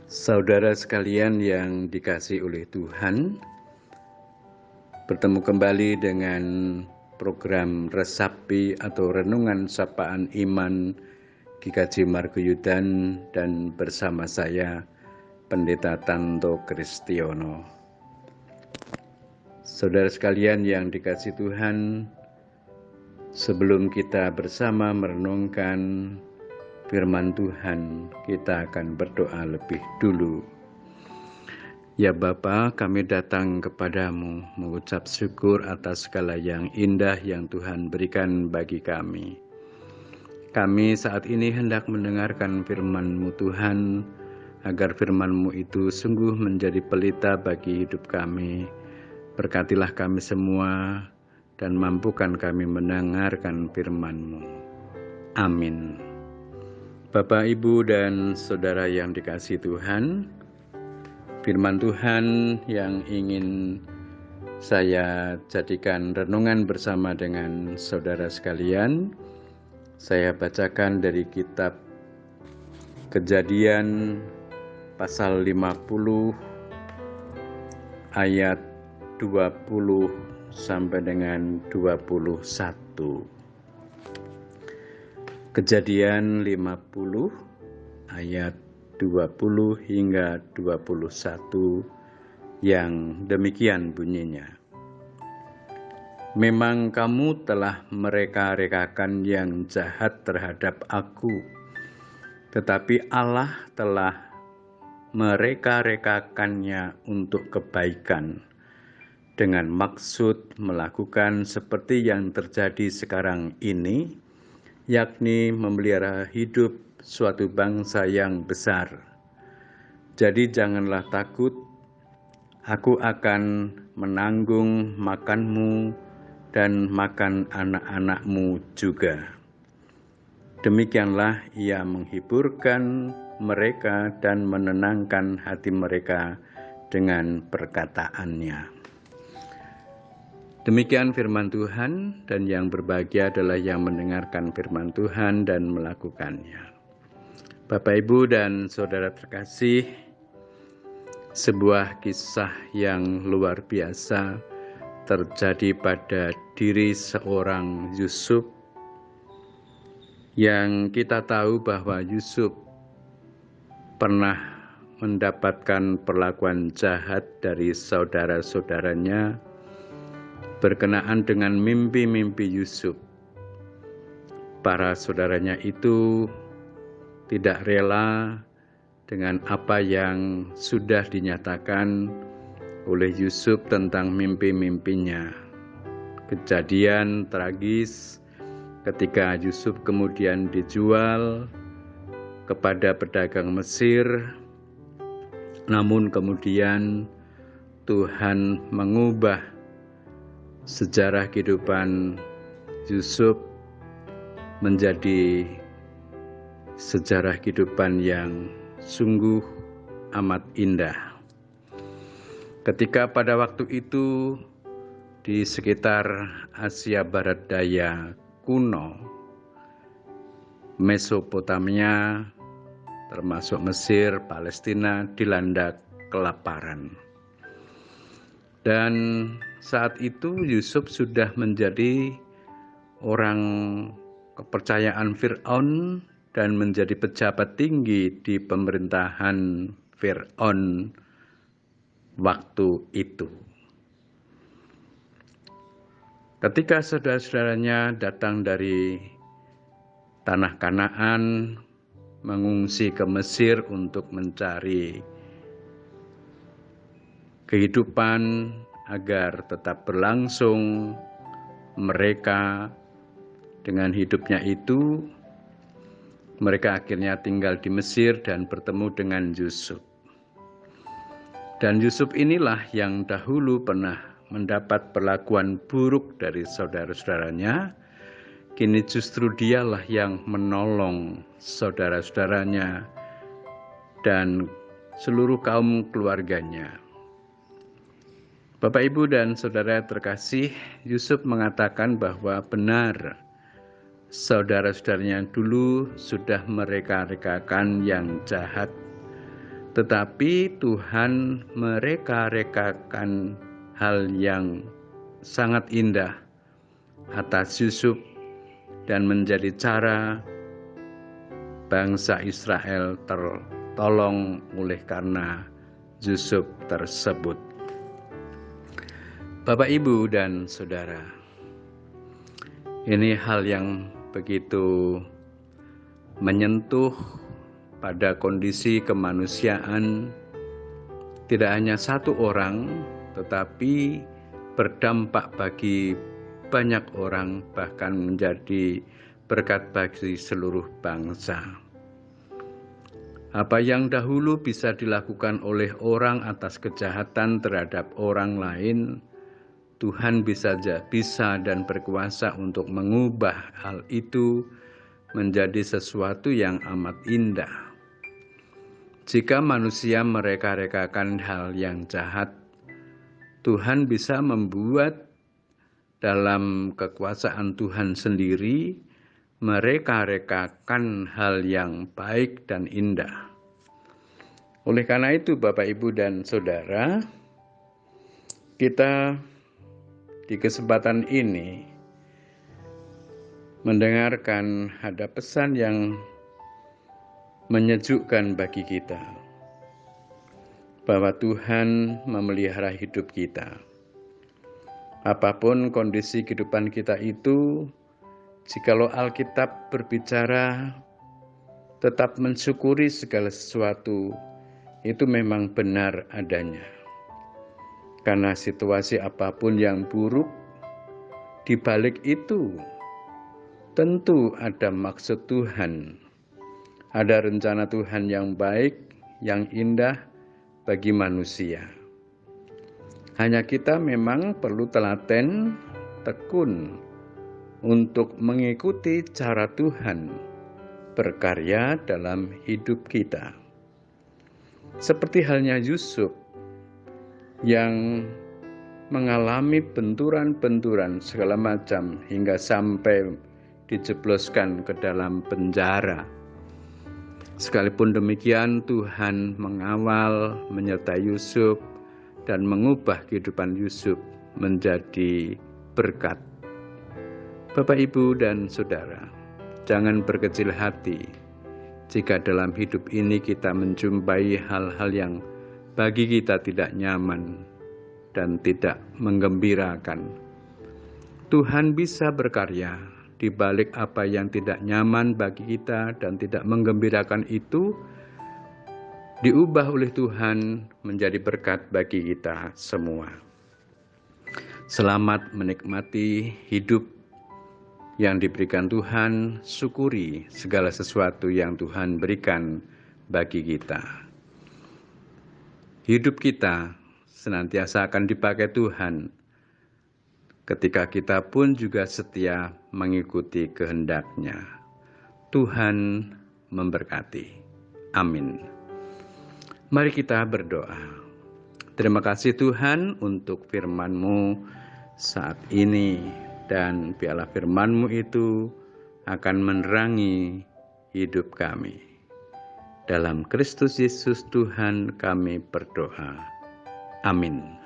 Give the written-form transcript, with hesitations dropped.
Saudara sekalian yang dikasihi oleh Tuhan, bertemu kembali dengan program Resapi atau Renungan Sapaan Iman GKJ Margoyudan dan bersama saya Pendeta Tanto Kristiono. Saudara sekalian yang dikasihi Tuhan, sebelum kita bersama merenungkan firman Tuhan, kita akan berdoa lebih dulu. Ya Bapa, kami datang kepadamu mengucap syukur atas segala yang indah yang Tuhan berikan bagi kami. Kami saat ini hendak mendengarkan firman-Mu Tuhan, agar firman-Mu itu sungguh menjadi pelita bagi hidup kami. Berkatilah kami semua dan mampukan kami mendengarkan firman-Mu. Amin. Bapak, Ibu, dan Saudara yang dikasihi Tuhan, firman Tuhan yang ingin saya jadikan renungan bersama dengan saudara sekalian, saya bacakan dari kitab Kejadian pasal 50 ayat 20 sampai dengan 21. Kejadian 50 ayat 20 hingga 21 yang demikian bunyinya. Memang kamu telah mereka-rekakan yang jahat terhadap aku, tetapi Allah telah mereka-rekakannya untuk kebaikan, dengan maksud melakukan seperti yang terjadi sekarang ini, yakni memelihara hidup suatu bangsa yang besar. Jadi janganlah takut, aku akan menanggung makanmu dan makan anak-anakmu juga. Demikianlah ia menghiburkan mereka dan menenangkan hati mereka dengan perkataannya. Demikian firman Tuhan, dan yang berbahagia adalah yang mendengarkan firman Tuhan dan melakukannya. Bapak, Ibu, dan Saudara terkasih, sebuah kisah yang luar biasa terjadi pada diri seorang Yusuf, yang kita tahu bahwa Yusuf pernah mendapatkan perlakuan jahat dari saudara-saudaranya berkenaan dengan mimpi-mimpi Yusuf. Para saudaranya itu tidak rela dengan apa yang sudah dinyatakan oleh Yusuf tentang mimpi-mimpinya. Kejadian tragis ketika Yusuf kemudian dijual kepada pedagang Mesir, namun kemudian Tuhan mengubah sejarah kehidupan Yusuf menjadi sejarah kehidupan yang sungguh amat indah. Ketika pada waktu itu di sekitar Asia Barat Daya kuno, Mesopotamia, termasuk Mesir, Palestina, dilanda kelaparan. Dan saat itu Yusuf sudah menjadi orang kepercayaan Fir'aun dan menjadi pejabat tinggi di pemerintahan Fir'aun waktu itu. Ketika saudara-saudaranya datang dari tanah Kanaan mengungsi ke Mesir untuk mencari kehidupan agar tetap berlangsung, mereka dengan hidupnya itu, mereka akhirnya tinggal di Mesir dan bertemu dengan Yusuf. Dan Yusuf inilah yang dahulu pernah mendapat perlakuan buruk dari saudara-saudaranya. Kini justru dialah yang menolong saudara-saudaranya dan seluruh kaum keluarganya. Bapak, Ibu, dan Saudara terkasih, Yusuf mengatakan bahwa benar saudara-saudaranya dulu sudah mereka-rekakan yang jahat Tetapi Tuhan mereka-rekakan hal yang sangat indah atas Yusuf dan menjadi cara bangsa Israel tertolong oleh karena Yusuf tersebut. Bapak, Ibu, dan Saudara, ini hal yang begitu menyentuh pada kondisi kemanusiaan, tidak hanya satu orang, tetapi berdampak bagi banyak orang, bahkan menjadi berkat bagi seluruh bangsa. Apa yang dahulu bisa dilakukan oleh orang atas kejahatan terhadap orang lain, Tuhan bisa dan berkuasa untuk mengubah hal itu menjadi sesuatu yang amat indah. Jika manusia mereka-rekakan hal yang jahat, Tuhan bisa membuat dalam kekuasaan Tuhan sendiri mereka-rekakan hal yang baik dan indah. Oleh karena itu, Bapak, Ibu, dan Saudara, kita di kesempatan ini mendengarkan ada pesan yang menyejukkan bagi kita, bahwa Tuhan memelihara hidup kita. Apapun kondisi kehidupan kita itu, jikalau Alkitab berbicara tetap mensyukuri segala sesuatu, itu memang benar adanya. Karena situasi apapun yang buruk, di balik itu tentu ada maksud Tuhan. Ada rencana Tuhan yang baik, yang indah bagi manusia. Hanya kita memang perlu telaten, tekun untuk mengikuti cara Tuhan berkarya dalam hidup kita. Seperti halnya Yusuf yang mengalami benturan-benturan segala macam hingga sampai dijebloskan ke dalam penjara. Sekalipun demikian, Tuhan mengawal, menyertai Yusuf, dan mengubah kehidupan Yusuf menjadi berkat. Bapak, Ibu, dan Saudara, jangan berkecil hati jika dalam hidup ini kita menjumpai hal-hal yang bagi kita tidak nyaman dan tidak menggembirakan. Tuhan bisa berkarya di balik apa yang tidak nyaman bagi kita dan tidak menggembirakan itu, diubah oleh Tuhan menjadi berkat bagi kita semua. Selamat menikmati hidup yang diberikan Tuhan, syukuri segala sesuatu yang Tuhan berikan bagi kita. Hidup kita senantiasa akan dipakai Tuhan, ketika kita pun juga setia mengikuti kehendak-Nya. Tuhan memberkati. Amin. Mari kita berdoa. Terima kasih Tuhan untuk firman-Mu saat ini, dan biarlah firman-Mu itu akan menerangi hidup kami. Dalam Kristus Yesus Tuhan kami berdoa. Amin.